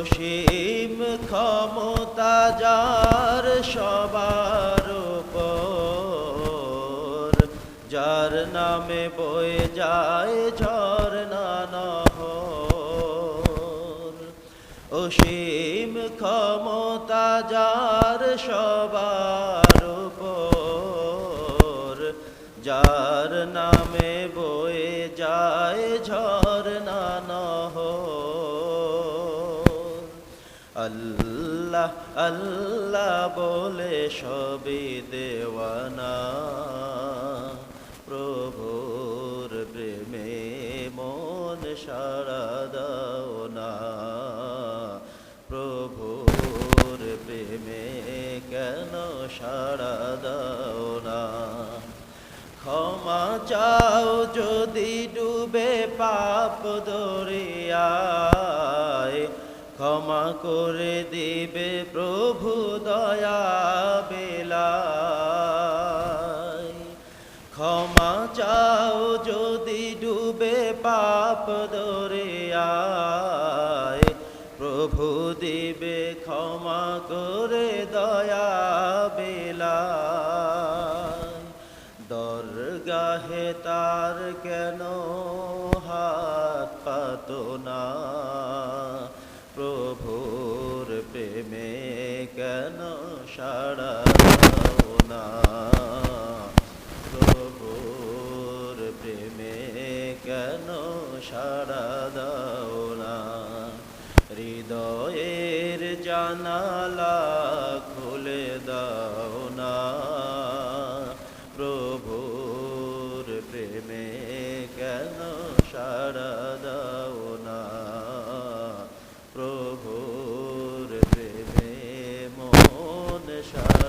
অসীম ক্ষমতা যার সবার উপর, যার নামে বয়ে যায় ঝরনা নহর। অসীম ক্ষমতা যার সবার উপর, যার নামে বয়ে যায় ঝরনা নহর। আল্লাহ আল্লাহ বলে সবই দেওয়ানা, প্রভুর প্রেমে মন সাড়া দাও না। প্রভুর প্রেমে কেন সাড়া দাও না? ক্ষমা চাও যদি ডুবে পাপ দরিয়ায়, ক্ষমা করে দিবে প্রভু দয়া বিলায়। ক্ষমা চাও যদি ডুবে পাপ দরিয়ায়, প্রভু দিবে ক্ষমা করে দয়া বিলায়। দরগাহে তার কেন হাত পাতো না? প্রভুর প্রেমে কেন সাড়া দাও না? প্রভুর প্রেমে কেন সাড়া দাও না? হৃদয়ের জানালা খুলে দাও না, প্রভুর প্রেমে কেন সাড়া দাও না? প্রভুর প্রেমে মন সাড়া